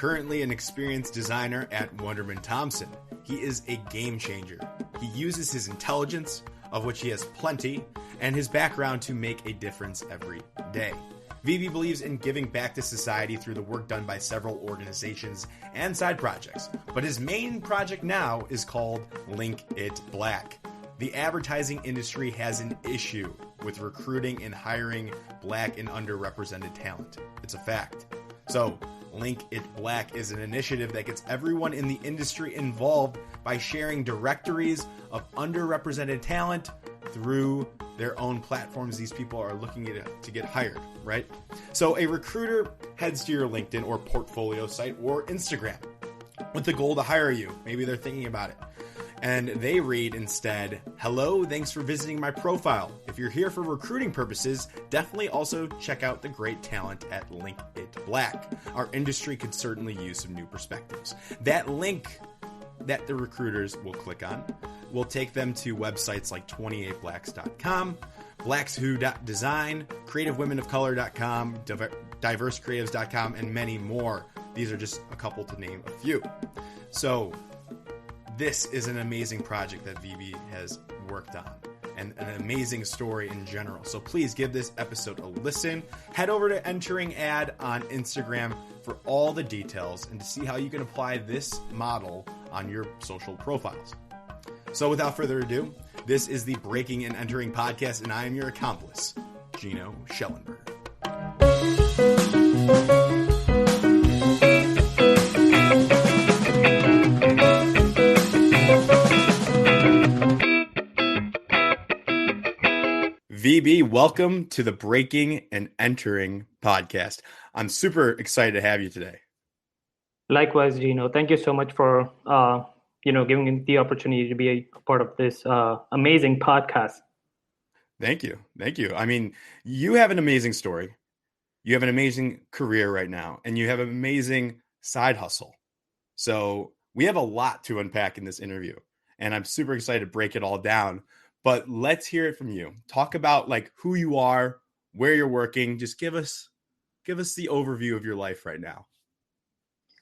currently an experienced designer at Wunderman Thompson. He is a game changer. He uses his intelligence, of which he has plenty, and his background to make a difference every day. VB believes in giving back to society through the work done by several organizations and side projects, but his main project now is called Link It Black. The advertising industry has an issue with recruiting and hiring Black and underrepresented talent. It's a fact. So, Link It Black is an initiative that gets everyone in the industry involved by sharing directories of underrepresented talent through their own platforms. These people are looking to get hired, right? So a recruiter heads to your LinkedIn or portfolio site or Instagram with the goal to hire you. Maybe they're thinking about it. And they read instead, "Hello, thanks for visiting my profile. If you're here for recruiting purposes, definitely also check out the great talent at Link It Black. Our industry could certainly use some new perspectives." That link that the recruiters will click on will take them to websites like 28blacks.com, blackswho.design, creativewomenofcolor.com, diversecreatives.com, and many more. These are just a couple to name a few. So this is an amazing project that VB has worked on and an amazing story in general. So please give this episode a listen. Head over to Entering Ad on Instagram for all the details and to see how you can apply this model on your social profiles. So without further ado, this is the Breaking and Entering Podcast, and I am your accomplice, Gino Schellenberg. VB, welcome to the Breaking and Entering Podcast. I'm super excited to have you today. Likewise, Gino. Thank you so much for giving me the opportunity to be a part of this amazing podcast. Thank you. I mean, you have an amazing story. You have an amazing career right now, and you have an amazing side hustle. So we have a lot to unpack in this interview, and I'm super excited to break it all down. But let's hear it from you. Talk about like who you are, where you're working. Just give us the overview of your life right now.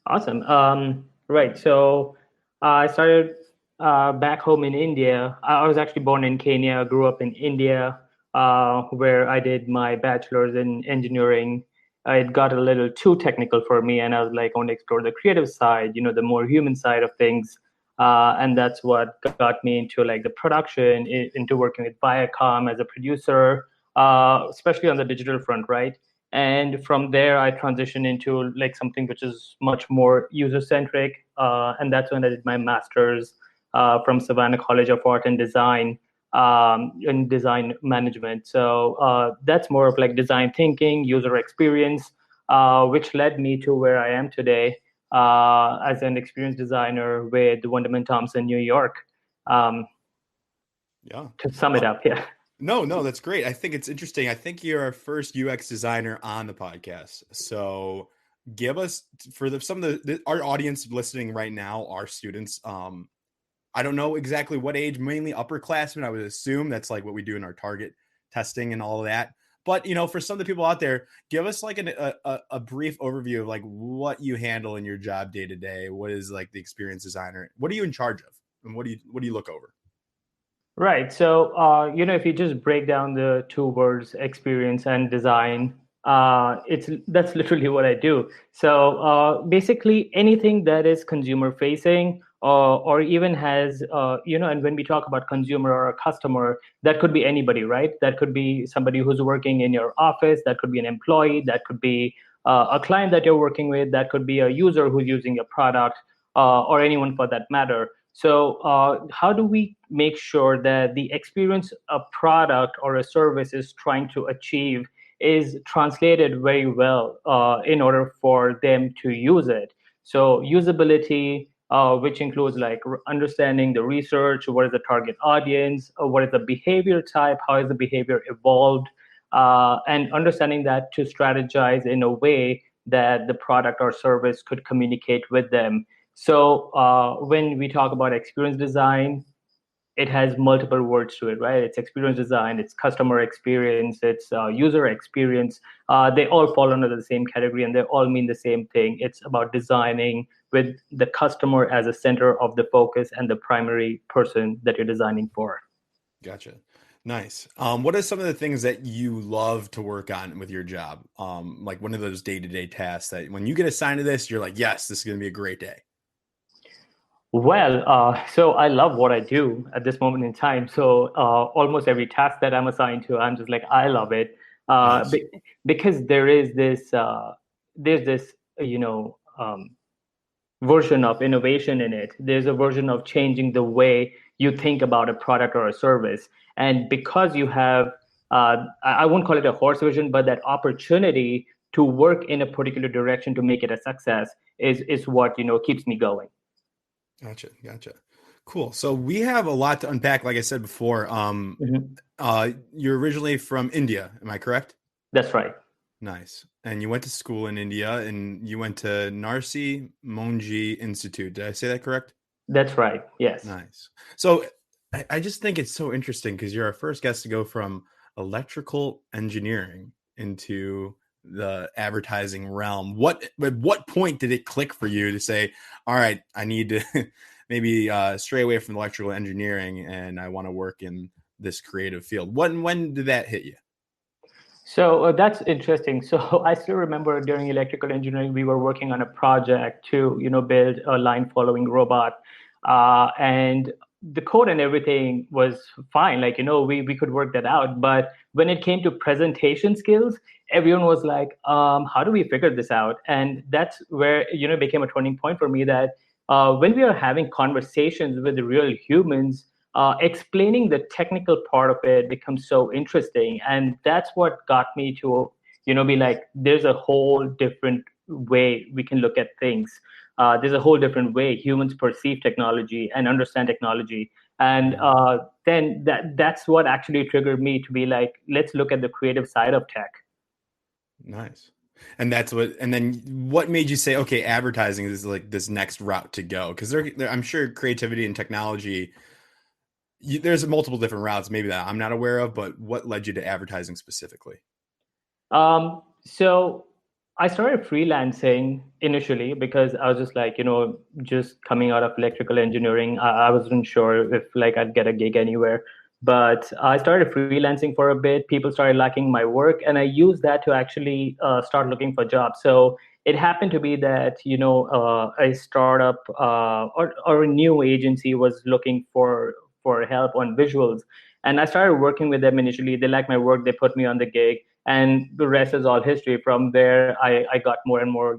Awesome. Right. So I started back home in India. I was actually born in Kenya, grew up in India, where I did my bachelor's in engineering. It got a little too technical for me, and I was like, I want to explore the creative side, the more human side of things. And that's what got me into like the production, into working with Viacom as a producer, especially on the digital front, right? And from there, I transitioned into like something which is much more user-centric. And that's when I did my master's from Savannah College of Art and Design in design management. So that's more of like design thinking, user experience, which led me to where I am today. As an experienced designer with Wunderman Thompson, New York. To sum it up, yeah. No, that's great. I think it's interesting. I think you're our first UX designer on the podcast. So give us, for our audience listening right now, our students, I don't know exactly what age, mainly upperclassmen. I would assume that's like what we do in our target testing and all of that. But, for some of the people out there, give us like a brief overview of like what you handle in your job day to day. What is like the experienced designer? What are you in charge of? And what do you look over? Right. So, if you just break down the two words, experience and design, that's literally what I do. So basically anything that is consumer facing or even has, and when we talk about consumer or a customer, that could be anybody, right? That could be somebody who's working in your office. That could be an employee. That could be a client that you're working with. That could be a user who's using your product or anyone for that matter. So how do we make sure that the experience a product or a service is trying to achieve is translated very well in order for them to use it? So usability, which includes like understanding the research, what is the target audience, what is the behavior type, how is the behavior evolved, and understanding that to strategize in a way that the product or service could communicate with them. So when we talk about experience design, it has multiple words to it, right? It's experience design, it's customer experience, it's user experience. They all fall under the same category and they all mean the same thing. It's about designing with the customer as a center of the focus and the primary person that you're designing for. Gotcha. Nice. What are some of the things that you love to work on with your job? Like one of those day-to-day tasks that when you get assigned to this, you're like, yes, this is going to be a great day. Well, so I love what I do at this moment in time. So almost every task that I'm assigned to, I'm just like, I love it Nice. because there's this, version of innovation in it. There's a version of changing the way you think about a product or a service. And because you have, I won't call it a horse vision, but that opportunity to work in a particular direction to make it a success is what, keeps me going. Gotcha. Cool. So we have a lot to unpack. Like I said before, you're originally from India. Am I correct? That's right. Nice. And you went to school in India and you went to Narsi Monji Institute. Did I say that correct? That's right. Yes. Nice. So I just think it's so interesting because you're our first guest to go from electrical engineering into the advertising realm. At what point did it click for you to say, all right, I need to maybe stray away from electrical engineering and I want to work in this creative field? When did that hit you? So that's interesting. So I still remember during electrical engineering, we were working on a project to, build a line following robot. And the code and everything was fine. Like, we could work that out. But when it came to presentation skills, everyone was like, how do we figure this out? And that's where, it became a turning point for me that when we are having conversations with real humans, explaining the technical part of it becomes so interesting. And that's what got me to, be like, there's a whole different way we can look at things. There's a whole different way humans perceive technology and understand technology. And then that's what actually triggered me to be like, let's look at the creative side of tech. Nice. And then what made you say, okay, advertising is like this next route to go? Because I'm sure creativity and technology, there's multiple different routes maybe that I'm not aware of, but what led you to advertising specifically? So I started freelancing initially because I was just like, just coming out of electrical engineering. I wasn't sure if like I'd get a gig anywhere, but I started freelancing for a bit. People started liking my work and I used that to actually start looking for jobs. So it happened to be that, a startup or a new agency was looking for help on visuals. And I started working with them initially. They liked my work. They put me on the gig. And the rest is all history. From there, I got more and more,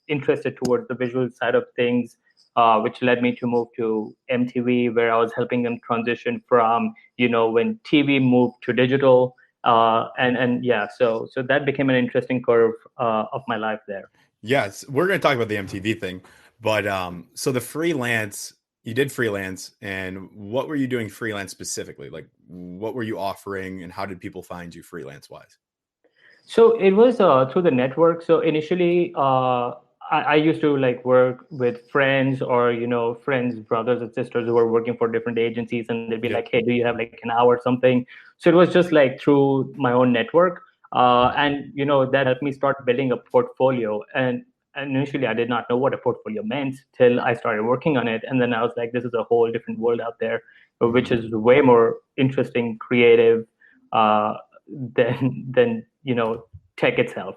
interested towards the visual side of things, which led me to move to MTV, where I was helping them transition from, when TV moved to digital. So that became an interesting curve of my life there. Yes, we're going to talk about the MTV thing, but so you did freelance, and what were you doing freelance specifically? Like, what were you offering, and how did people find you freelance wise? So it was through the network. So initially, I used to like work with friends or friends, brothers and sisters who were working for different agencies, and they'd be like, "Hey, do you have like an hour or something?" So it was just like through my own network, and that helped me start building a portfolio. And initially, I did not know what a portfolio meant till I started working on it, and then I was like, "This is a whole different world out there, which is way more interesting, creative than tech itself."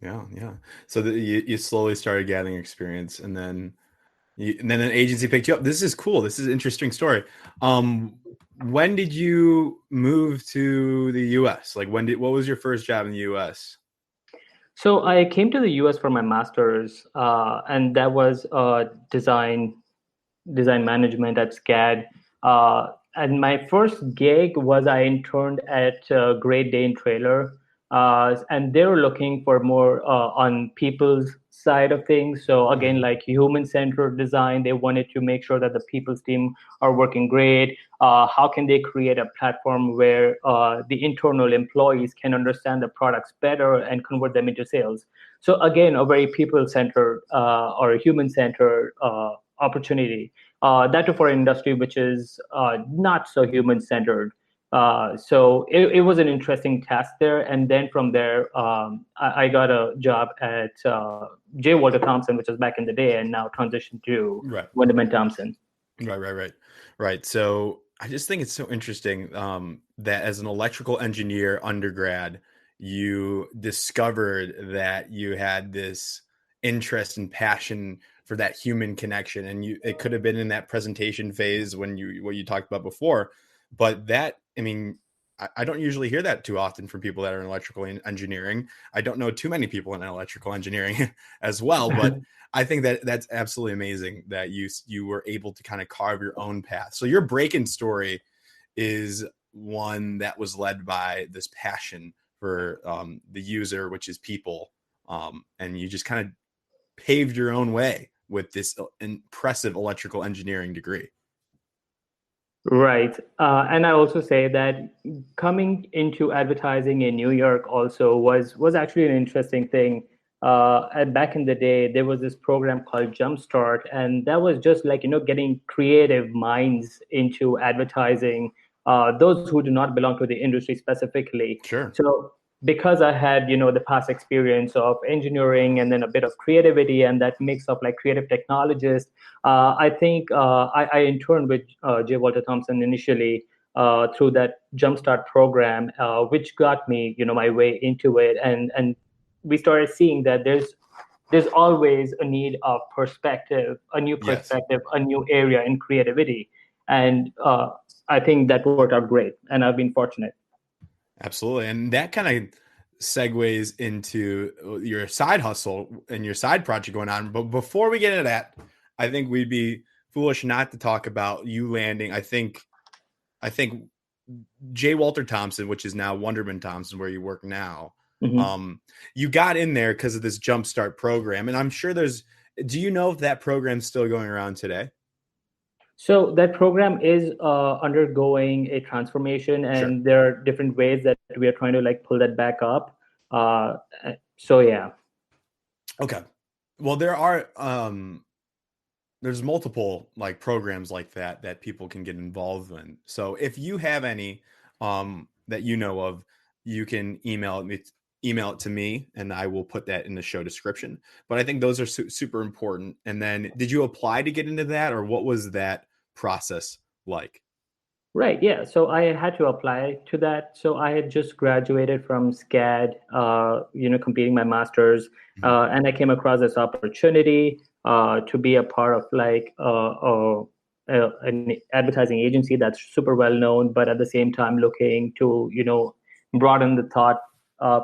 Yeah. So you slowly started gathering experience, and then an agency picked you up. This is cool. This is an interesting story. When did you move to the U.S.? Like what was your first job in the U.S.? So I came to the U.S. for my master's, and that was design management at SCAD. And my first gig was I interned at Great Dane Trailer, and they were looking for more on people's side of things. So again, like human-centered design, they wanted to make sure that the people's team are working great. How can they create a platform where the internal employees can understand the products better and convert them into sales? So again, a very people-centered or human-centered opportunity. that too for an industry which is not so human-centered. So it was an interesting task there. And then from there, I got a job at J. Walter Thompson, which was back in the day, and now transitioned to Right. Wunderman Thompson. Right. So I just think it's so interesting that as an electrical engineer undergrad, you discovered that you had this interest and passion for that human connection. And it could have been in that presentation phase what you talked about before. But I don't usually hear that too often from people that are in electrical engineering. I don't know too many people in electrical engineering as well, but I think that that's absolutely amazing that you were able to kind of carve your own path. So your break-in story is one that was led by this passion for the user, which is people, and you just kind of paved your own way with this impressive electrical engineering degree. Right. And I also say that coming into advertising in New York also was actually an interesting thing. And back in the day, there was this program called Jumpstart, and that was just like, getting creative minds into advertising, those who do not belong to the industry specifically. Sure. So because I had, the past experience of engineering and then a bit of creativity and that mix of like creative technologist, I think I interned with J. Walter Thompson initially through that Jumpstart program, which got me, my way into it. And we started seeing that there's always a need of perspective, a new perspective, a new area in creativity. And I think that worked out great. And I've been fortunate. Absolutely. And that kind of segues into your side hustle and your side project going on. But before we get into that, I think we'd be foolish not to talk about you landing. I think J. Walter Thompson, which is now Wunderman Thompson, where you work now. Mm-hmm. You got in there because of this Jumpstart program. And I'm sure do you know if that program's still going around today? So that program is undergoing a transformation, and Sure. there are different ways that we are trying to like pull that back up. So yeah. Okay. Well, there's multiple like programs like that people can get involved in. So if you have any that you know of, you can email it to me, and I will put that in the show description. But I think those are super important. And then did you apply to get into that, or what was that process like? Right. Yeah. So I had to apply to that. So I had just graduated from SCAD, completing my master's, and I came across this opportunity to be a part of like an advertising agency that's super well known, but at the same time looking to, broaden the thought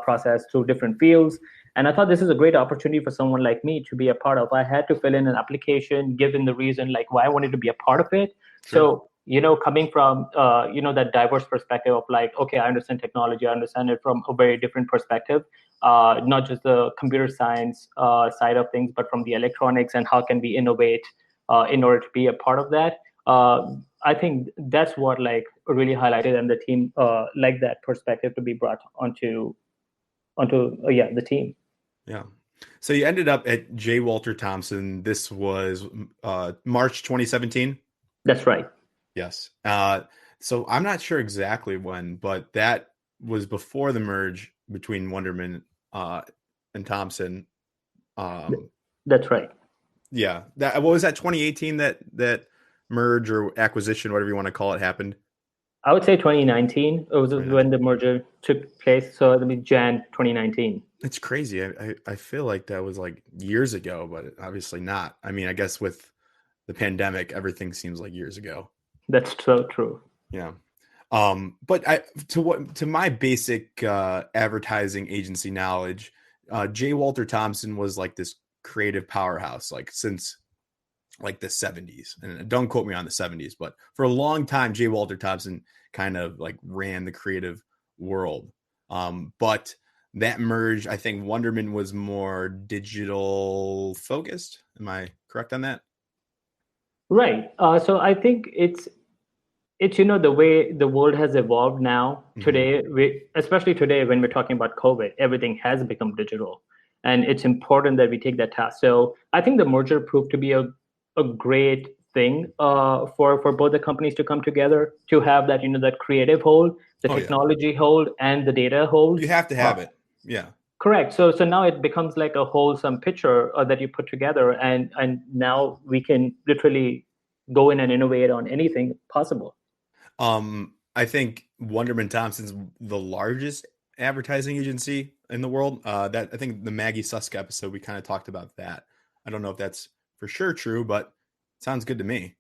process through different fields. And I thought this is a great opportunity for someone like me to be a part of. I had to fill in an application, given the reason like why I wanted to be a part of it. Sure. So, coming from, that diverse perspective of like, okay, I understand technology, I understand it from a very different perspective, not just the computer science side of things, but from the electronics and how can we innovate in order to be a part of that. I think that's what like really highlighted, and the team like that perspective to be brought onto the team. Yeah. So you ended up at J. Walter Thompson. This was March 2017. That's right. Yes. So I'm not sure exactly when, but that was before the merge between Wunderman and Thompson. That's right. Yeah. What was that, 2018 that merge or acquisition, whatever you want to call it, happened? I would say 2019. It was when the merger took place. So it'll be Jan 2019. It's crazy. I feel like that was like years ago, but obviously not. I mean, I guess with the pandemic, everything seems like years ago. That's so true. Yeah. But to my basic advertising agency knowledge, J. Walter Thompson was like this creative powerhouse, like since like the 70s. And don't quote me on the 70s, but for a long time, J. Walter Thompson kind of like ran the creative world. But that merge, I think Wunderman was more digital focused. Am I correct on that? Right. So I think it's the way the world has evolved now. Today, especially today when we're talking about COVID, everything has become digital, and it's important that we take that task. So I think the merger proved to be a great thing for both the companies to come together, to have that, that creative hold, the technology hold, and the data hold. You have to have it. Yeah. Correct. So now it becomes like a wholesome picture that you put together, and now we can literally go in and innovate on anything possible. I think Wunderman Thompson's the largest advertising agency in the world. That I think the Maggie Suska episode, we kind of talked about that. I don't know if that's for sure true, but it sounds good to me.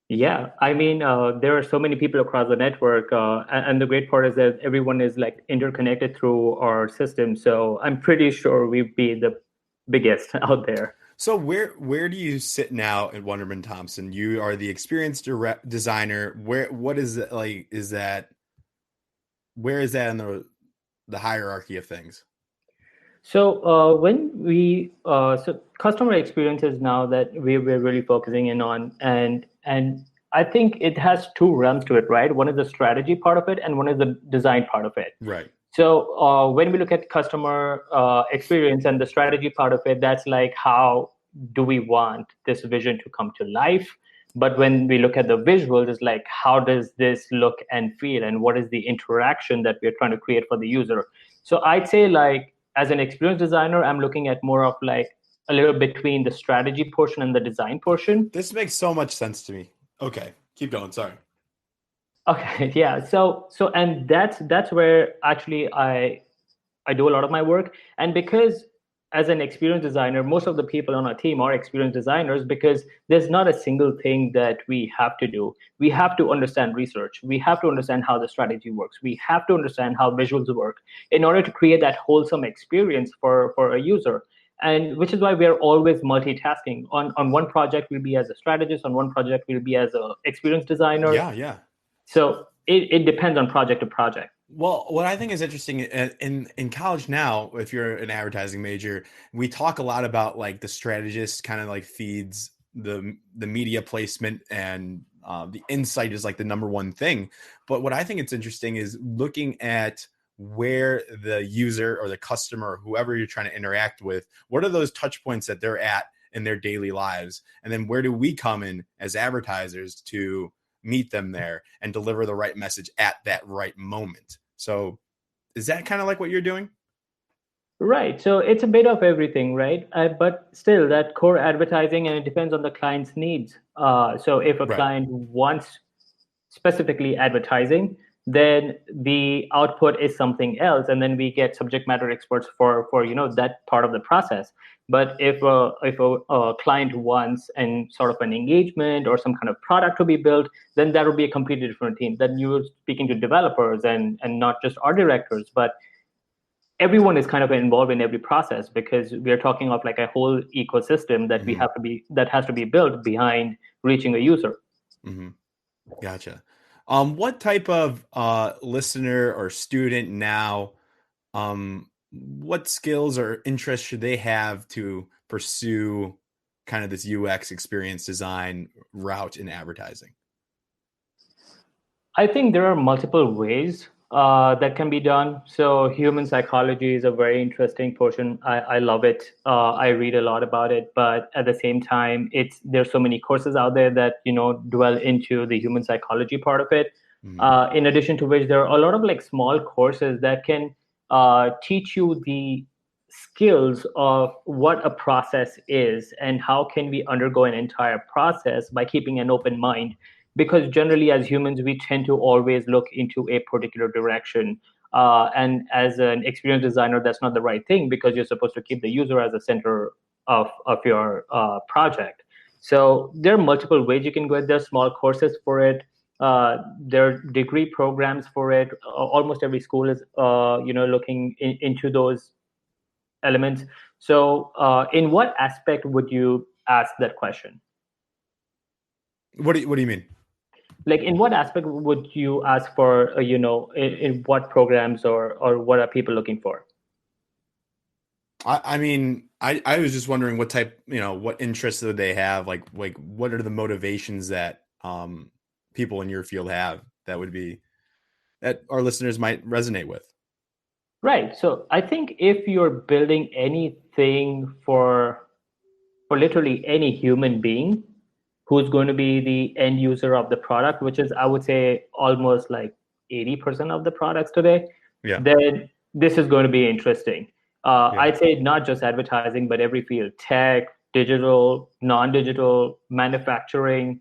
Yeah, I mean, there are so many people across the network, and the great part is that everyone is like interconnected through our system. So I'm pretty sure we'd be the biggest out there. So where do you sit now at Wunderman Thompson? You are the experienced designer. What is it like? Where is that in the hierarchy of things? So so customer experiences now that we're really focusing in on, and I think it has two realms to it, right? One is the strategy part of it, and one is the design part of it. Right. So when we look at customer experience and the strategy part of it, that's like, how do we want this vision to come to life? But when we look at the visuals, it's like, how does this look and feel, and what is the interaction that we're trying to create for the user? So I'd say, like, as an experience designer, I'm looking at more of like a little between the strategy portion and the design portion. This makes so much sense to me. Okay, keep going. Sorry. Okay, yeah. So and that's where actually I do a lot of my work. And because as an experience designer, most of the people on our team are experienced designers, because there's not a single thing that we have to do. We have to understand research. We have to understand how the strategy works. We have to understand how visuals work in order to create that wholesome experience for a user. And which is why we are always multitasking. On one project, we'll be as a strategist. On one project, we'll be as an experience designer. Yeah. So it depends on project to project. Well, what I think is interesting in college now, if you're an advertising major, we talk a lot about like the strategist kind of like feeds the media placement, and the insight is like the number one thing. But what I think it's interesting is looking at where the user or the customer or whoever you're trying to interact with, what are those touch points that they're at in their daily lives? And then where do we come in as advertisers to meet them there and deliver the right message at that right moment? So is that kind of like what you're doing? Right. So it's a bit of everything, right? But still, that core advertising, and it depends on the client's needs. So if a client wants specifically advertising, then the output is something else, and then we get subject matter experts for that part of the process. But if a client wants and sort of an engagement or some kind of product to be built, then that would be a completely different team. Then you're speaking to developers and not just art directors, but everyone is kind of involved in every process, because we are talking of like a whole ecosystem that that has to be built behind reaching a user. Mm-hmm. Gotcha. What type of listener or student now, what skills or interests should they have to pursue kind of this UX experience design route in advertising? I think there are multiple ways that can be done. So human psychology is a very interesting portion. I love it. I read a lot about it, but at the same time, there's so many courses out there that dwell into the human psychology part of it. In addition to which, there are a lot of like small courses that can teach you the skills of what a process is and how can we undergo an entire process by keeping an open mind. Because generally, as humans, we tend to always look into a particular direction. And as an experienced designer, that's not the right thing, because you're supposed to keep the user as the center of your project. So there are multiple ways you can go. There's small courses for it. There are degree programs for it. Almost every school is, looking into those elements. So in what aspect would you ask that question? What do you mean? Like, in what aspect would you ask for, in what programs or what are people looking for? I mean, I was just wondering what type, what interests do they have? Like what are the motivations that people in your field have that our listeners might resonate with? Right. So I think if you're building anything for literally any human being, who's going to be the end user of the product, which is, I would say, almost like 80% of the products today, Yeah. then this is going to be interesting. Yeah. I'd say not just advertising, but every field: tech, digital, non-digital, manufacturing.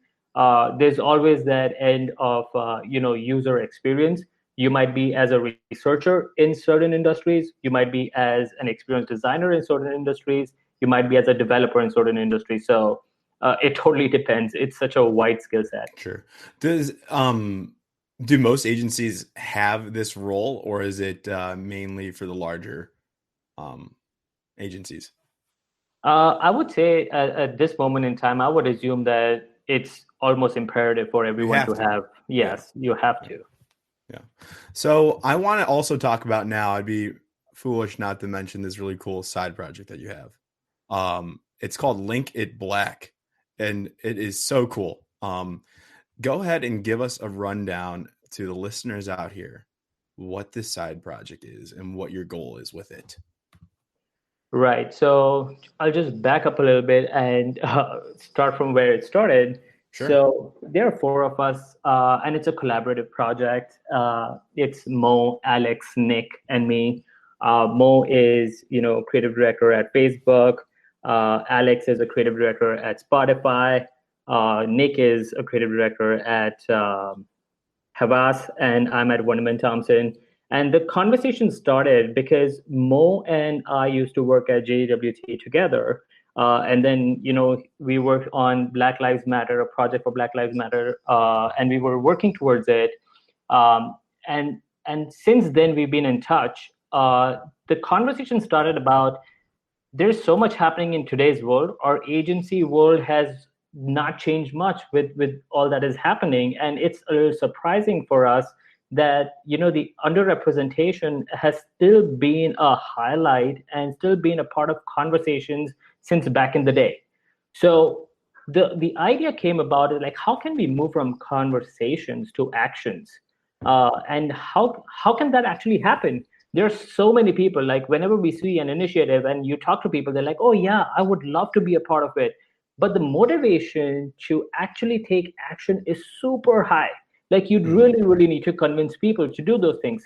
There's always that end of user experience. You might be as a researcher in certain industries. You might be as an experienced designer in certain industries. You might be as a developer in certain industries. So it totally depends. It's such a wide skill set. Sure. Do most agencies have this role, or is it mainly for the larger agencies? I would say at this moment in time, I would assume that it's almost imperative for everyone to have. Yes, you have to. Yeah. So I want to also talk about now, I'd be foolish not to mention this really cool side project that you have. It's called Link It Black, and it is so cool. Go ahead and give us a rundown to the listeners out here what this side project is and what your goal is with it. Right. So I'll just back up a little bit and start from where it started. Sure. So there are four of us, and it's a collaborative project. It's Mo, Alex, Nick, and me. Mo is, creative director at Facebook. Alex is a creative director at Spotify. Nick is a creative director at Havas, and I'm at Wunderman Thompson. And the conversation started because Mo and I used to work at JWT together. And then, we worked on Black Lives Matter, a project for Black Lives Matter, and we were working towards it. And since then, we've been in touch. The conversation started about there's so much happening in today's world. Our agency world has not changed much with all that is happening. And it's a little surprising for us that, the underrepresentation has still been a highlight and still been a part of conversations since back in the day. So the idea came about it, like, how can we move from conversations to actions? And how can that actually happen? There are so many people, like whenever we see an initiative and you talk to people, they're like, oh yeah, I would love to be a part of it. But the motivation to actually take action is super high. Like you'd really, really need to convince people to do those things.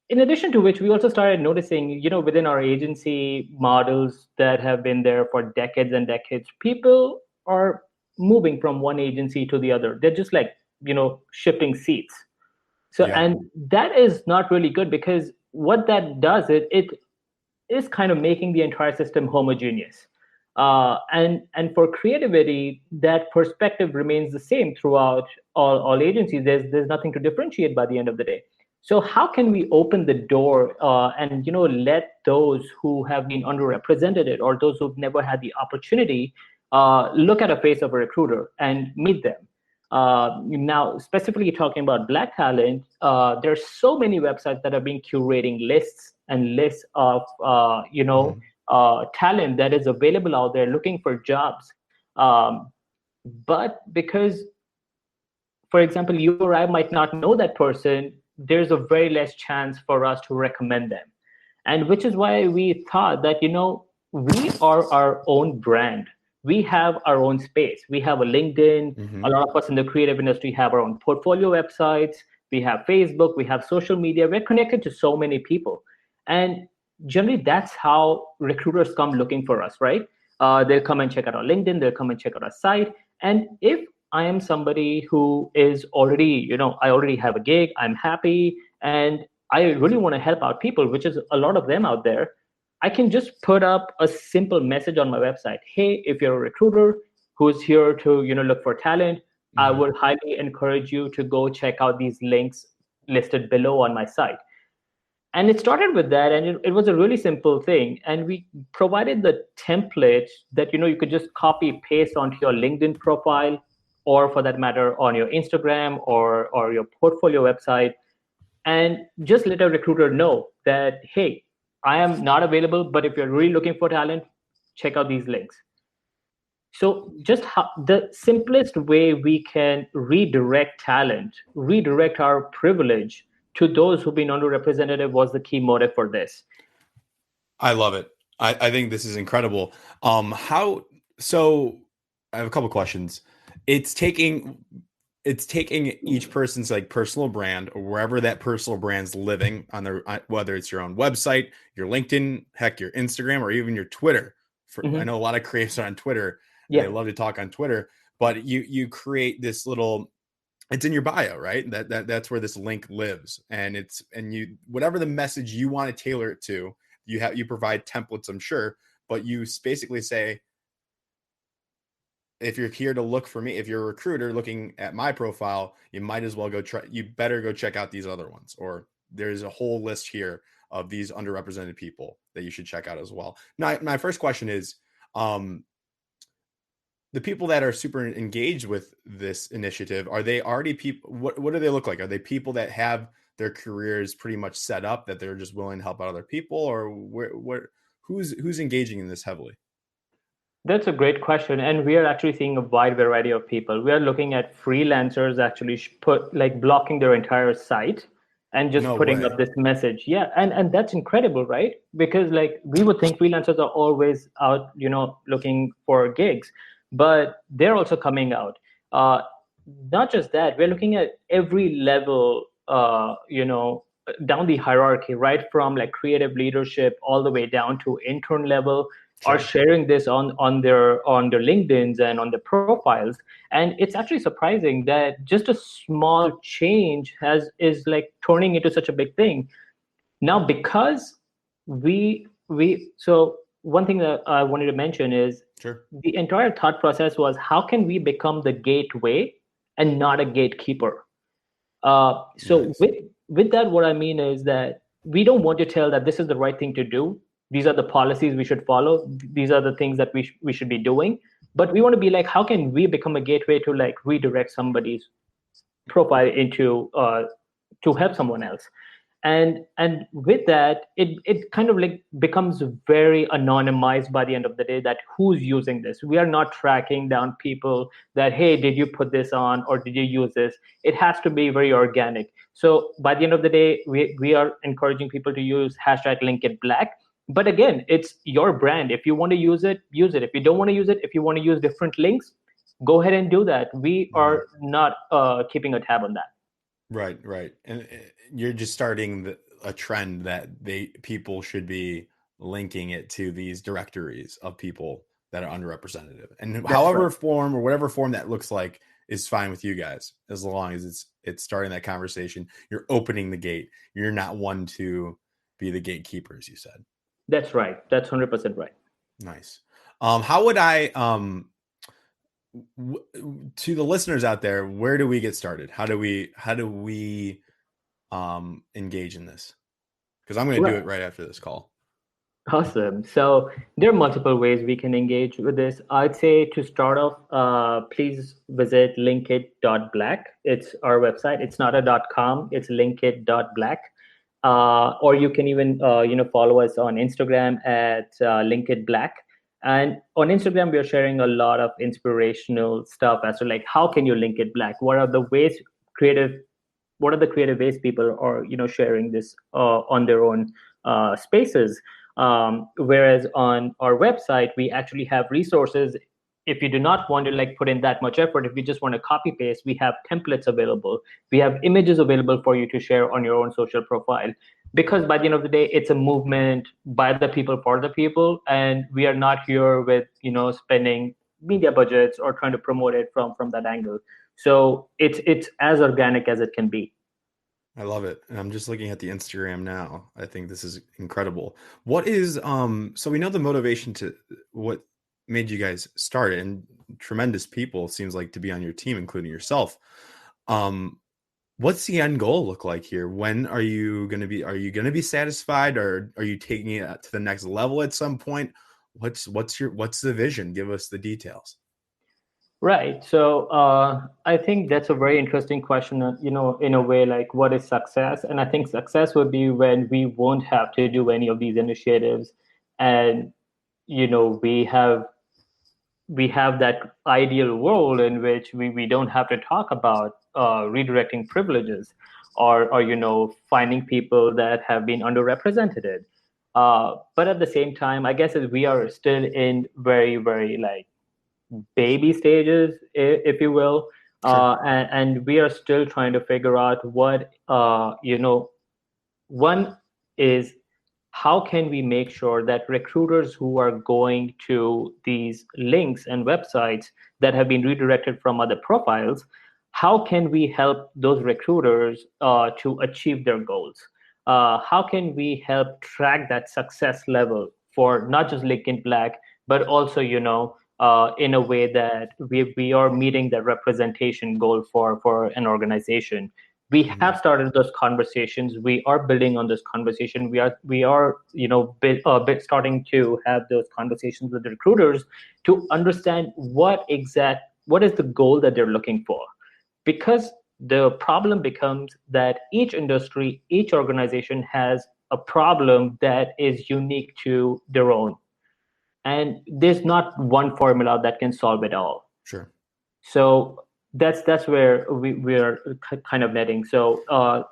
In addition to which, we also started noticing, within our agency models that have been there for decades and decades, people are moving from one agency to the other. They're just like, shifting seats. So, and that is not really good, because what that does, it is kind of making the entire system homogeneous. And for creativity, that perspective remains the same throughout all agencies. There's nothing to differentiate by the end of the day. So how can we open the door and let those who have been underrepresented or those who've never had the opportunity look at a face of a recruiter and meet them? Now, specifically talking about Black talent, there's so many websites that are being curating lists and lists of talent that is available out there looking for jobs. But because, for example, you or I might not know that person, there's a very less chance for us to recommend them. And which is why we thought that, we are our own brand. We have our own space. We have a LinkedIn. A lot of us in the creative industry have our own portfolio websites. We have Facebook. We have social media. We're connected to so many people. And generally, that's how recruiters come looking for us, right? They'll come and check out our LinkedIn. They'll come and check out our site. And if I am somebody who is already, I already have a gig, I'm happy, and I really want to help out people, which is a lot of them out there, I can just put up a simple message on my website. Hey, if you're a recruiter who's here to, look for talent, I would highly encourage you to go check out these links listed below on my site. And it started with that, and it was a really simple thing. And we provided the template that, you could just copy paste onto your LinkedIn profile, or for that matter, on your Instagram or your portfolio website, and just let a recruiter know that, hey, I am not available, but if you're really looking for talent, check out these links. So just the simplest way we can redirect talent, redirect our privilege to those who've been underrepresented was the key motive for this. I love it. I think this is incredible. So I have a couple questions. It's taking each person's like personal brand or wherever that personal brand's living on their, whether it's your own website, your LinkedIn, heck, your Instagram, or even your Twitter. I know a lot of creators are on Twitter and they love to talk on Twitter, but you create this little, it's in your bio, right? That's where this link lives, and you whatever the message you want to tailor it to, you provide templates, I'm sure, but you basically say, if you're here to look for me, if you're a recruiter looking at my profile, you might as well you better go check out these other ones, or there's a whole list here of these underrepresented people that you should check out as well. Now, my first question is, the people that are super engaged with this initiative, are they already people? What do they look like? Are they people that have their careers pretty much set up that they're just willing to help out other people, or who's engaging in this heavily? That's a great question. And we are actually seeing a wide variety of people. We are looking at freelancers actually blocking their entire site and just putting up this message. Yeah. And that's incredible, right? Because like we would think freelancers are always out, looking for gigs, but they're also coming out. Not just that, we're looking at every level, down the hierarchy, right from like creative leadership all the way down to intern level. Sure. Are sharing this on their LinkedIn's and on their profiles. And it's actually surprising that just a small change is like turning into such a big thing. Now, because so one thing that I wanted to mention is the entire thought process was, how can we become the gateway and not a gatekeeper? So with that, what I mean is that we don't want to tell that this is the right thing to do. These are the policies we should follow. These are the things that we should be doing. But we want to be like, how can we become a gateway to like redirect somebody's profile into to help someone else? And with that, it kind of like becomes very anonymized by the end of the day, that who's using this. We are not tracking down people that, hey, did you put this on or did you use this? It has to be very organic. So by the end of the day, we are encouraging people to use #LinkedInBlack. But again, it's your brand. If you want to use it, use it. If you don't want to use it, if you want to use different links, go ahead and do that. We are not keeping a tab on that. Right. And you're just starting a trend that people should be linking it to these directories of people that are underrepresented. And that's however form or whatever form that looks like is fine with you guys, as long as it's starting that conversation. You're opening the gate. You're not one to be the gatekeepers, you said. That's right. That's 100% right. Nice. How would I, to the listeners out there, where do we get started? How do we engage in this? Because I'm going to do it right after this call. Awesome. So there are multiple ways we can engage with this. I'd say to start off, please visit linkit.black. It's our website. It's not a .com. It's linkit.black. Or you can even follow us on Instagram at linkitblack. And on Instagram, we are sharing a lot of inspirational stuff as to like, how can you link it black? What are the creative ways people are sharing this on their own spaces? Whereas on our website, we actually have resources. If you do not want to like put in that much effort, if you just want to copy paste, we have templates available. We have images available for you to share on your own social profile. Because by the end of the day, it's a movement by the people for the people, and we are not here with spending media budgets or trying to promote it from that angle. So it's as organic as it can be. I love it. And I'm just looking at the Instagram now. I think this is incredible. What is so we know the motivation to what made you guys start, and tremendous people seems like to be on your team, including yourself. What's the end goal look like here? When are you going to be satisfied, or are you taking it to the next level at some point? What's the vision? Give us the details. Right. So I think that's a very interesting question, in a way, like what is success? And I think success would be when we won't have to do any of these initiatives. And, we have that ideal world in which we don't have to talk about redirecting privileges or finding people that have been underrepresented. But at the same time, I guess we are still in very, very like baby stages, if you will. Sure. And we are still trying to figure out what, one is, how can we make sure that recruiters who are going to these links and websites that have been redirected from other profiles, how can we help those recruiters to achieve their goals? How can we help track that success level for not just LinkedIn Black, but also, in a way that we are meeting the representation goal for an organization. We have started those conversations. We are building on this conversation. We are bit starting to have those conversations with the recruiters to understand what is the goal that they're looking for, because the problem becomes that each industry, each organization has a problem that is unique to their own, and there's not one formula that can solve it all. Sure. So that's where we're kind of netting. So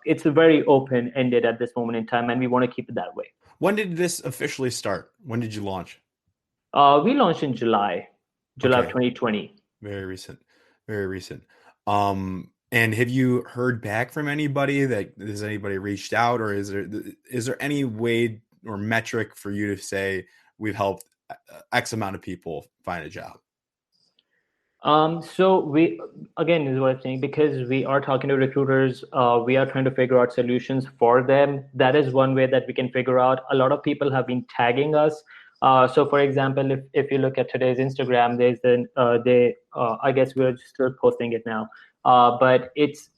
it's very open ended at this moment in time, and we want to keep it that way. When did this officially start? When did you launch? We launched in July of Okay. 2020. Very recent. Very recent. And have you heard back from anybody? That has anybody reached out, or is there any way or metric for you to say we've helped X amount of people find a job? So we, again, is what I'm saying, because we are talking to recruiters, we are trying to figure out solutions for them. That is one way that we can figure out. A lot of people have been tagging us. So for example, if you look at today's Instagram, there's I guess we're still posting it now, but it's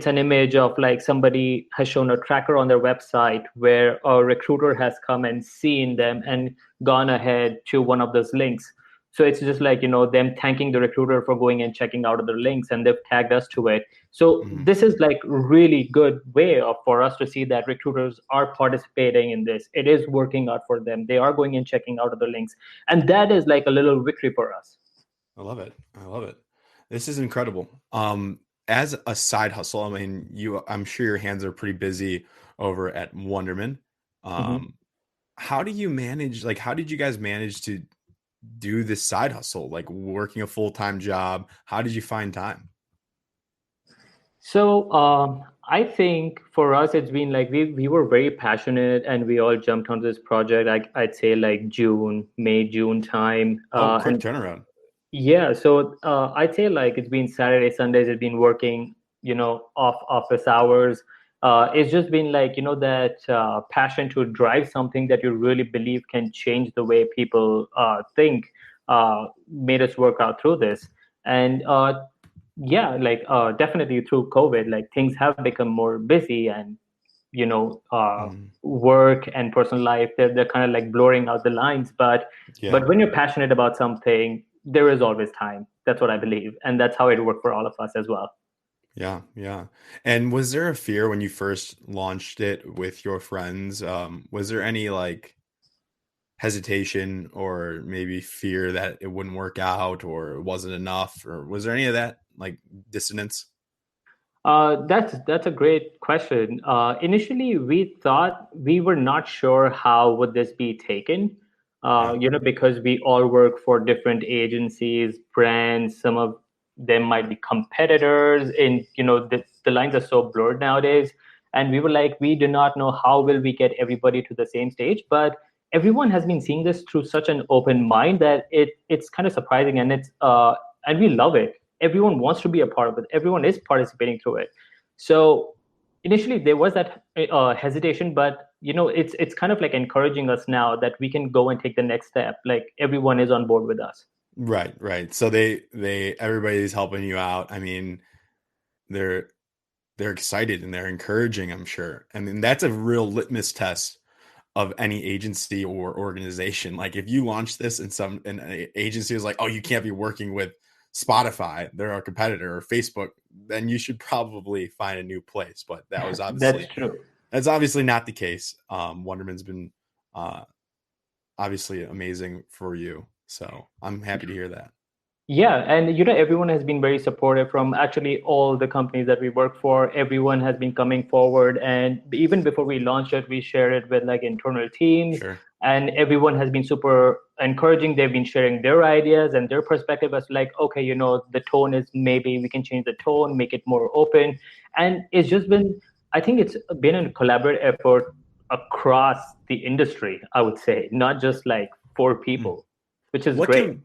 an image of like somebody has shown a tracker on their website where a recruiter has come and seen them and gone ahead to one of those links. So it's just like, them thanking the recruiter for going and checking out other links, and they've tagged us to it. So this is like really good way for us to see that recruiters are participating in this. It is working out for them. They are going and checking out other links. And that is like a little victory for us. I love it. I love it. This is incredible. As a side hustle, I mean, I'm sure your hands are pretty busy over at Wunderman. How do you manage, like, how did you guys manage to do this side hustle, like working a full-time job? How did you find time? So I think for us, it's been like we were very passionate, and we all jumped onto this project. I'd say like May, June time. Quick turnaround. Yeah, so I'd say like it's been Saturday, Sundays, it's been working, off office hours. It's just been like, that passion to drive something that you really believe can change the way people think, made us work out through this. And yeah, like definitely through COVID, like things have become more busy, and work and personal life, they're kind of like blurring out the lines. But when you're passionate about something, there is always time. That's what I believe, and that's how it worked for all of us as well. Yeah. And was there a fear when you first launched it with your friends? Was there any like hesitation or maybe fear that it wouldn't work out or it wasn't enough, or was there any of that like dissonance? That's a great question. Initially, we thought, we were not sure how would this be taken. Because we all work for different agencies, brands. Some of them might be competitors. And the lines are so blurred nowadays. And we were like, we do not know how will we get everybody to the same stage. But everyone has been seeing this through such an open mind that it's kind of surprising, and and we love it. Everyone wants to be a part of it. Everyone is participating through it. So initially there was that hesitation, but it's kind of like encouraging us now that we can go and take the next step. Like everyone is on board with us. Right. So everybody's helping you out. I mean, they're excited and they're encouraging, I'm sure. I mean, that's a real litmus test of any agency or organization. Like if you launch this and an agency is like, oh, you can't be working with Spotify, they're our competitor, or Facebook, then you should probably find a new place. But that was obviously That's true. That's obviously not the case. Wunderman's been obviously amazing for you, so I'm happy to hear that. Yeah, and everyone has been very supportive from actually all the companies that we work for. Everyone has been coming forward, and even before we launched it, we shared it with like internal teams, Sure. and everyone has been super encouraging. They've been sharing their ideas and their perspective as like, okay, the tone is maybe we can change the tone, make it more open, and it's just been. I think it's been a collaborative effort across the industry. I would say, not just like four Mm. people, which is What great. can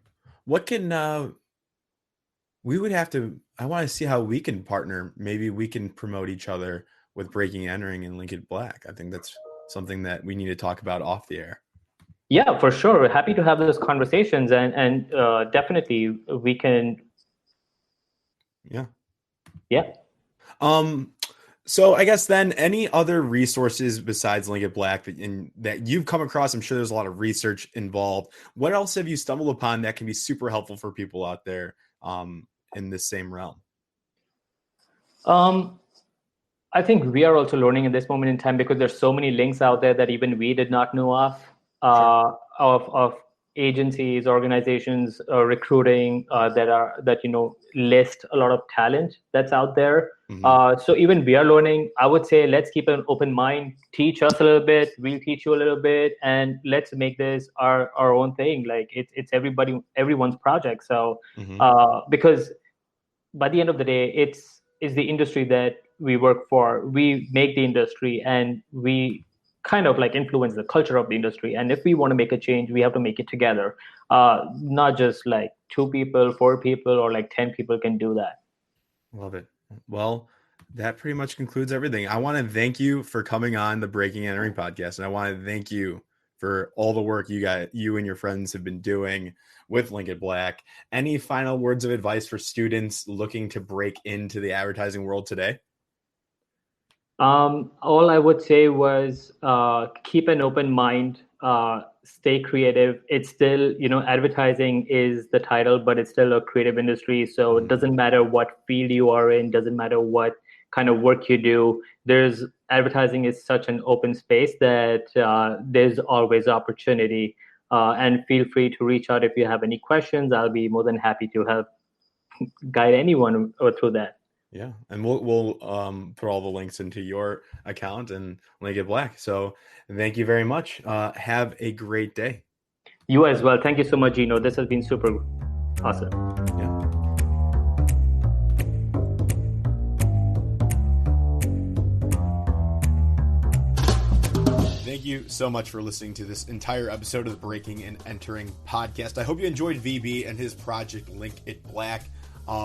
we would have to, I want to see how we can partner. Maybe we can promote each other with Breaking and Entering and Link It Black. I think that's something that we need to talk about off the air. Yeah, for sure. Happy to have those conversations, and definitely we can. Yeah. Yeah. So I guess then any other resources besides Link It Black that you've come across? I'm sure there's a lot of research involved. What else have you stumbled upon that can be super helpful for people out there in this same realm? Um, I think we are also learning in this moment in time because there's so many links out there that even we did not know of, Sure. of agencies, organizations, recruiting that list a lot of talent that's out there. Mm-hmm. So even we are learning. I would say let's keep an open mind. Teach us a little bit. We'll teach you a little bit, and let's make this our own thing. Like it's everyone's project. So Mm-hmm. because by the end of the day, it's the industry that we work for. We make the industry, and we kind of like influence the culture of the industry. And if we want to make a change, we have to make it together. Not just like two people, four people, or like 10 people can do that. Love it. Well, that pretty much concludes everything. I want to thank you for coming on the Breaking and Entering podcast, and I want to thank you for all the work you and your friends have been doing with Link It Black. Any final words of advice for students looking to break into the advertising world today? All I would say was keep an open mind, stay creative. It's still, advertising is the title, but it's still a creative industry. So it doesn't matter what field you are in, doesn't matter what kind of work you do. Advertising is such an open space that there's always opportunity. And feel free to reach out if you have any questions. I'll be more than happy to help guide anyone through that. Yeah, and we'll put all the links into your account and Link It Black. So thank you very much. Have a great day. You as well. Thank you so much, Gino. This has been super awesome. Yeah. Thank you so much for listening to this entire episode of the Breaking and Entering podcast. I hope you enjoyed VB and his project Link It Black.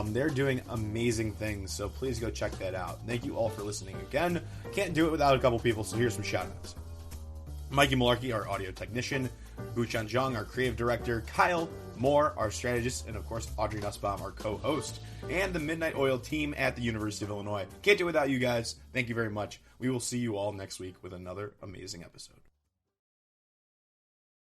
They're doing amazing things, so please go check that out. Thank you all for listening again. Can't do it without a couple people, so here's some shout-outs. Mikey Malarkey, our audio technician. Buchan Zhang, our creative director. Kyle Moore, our strategist. And, of course, Audrey Nussbaum, our co-host. And the Midnight Oil team at the University of Illinois. Can't do it without you guys. Thank you very much. We will see you all next week with another amazing episode.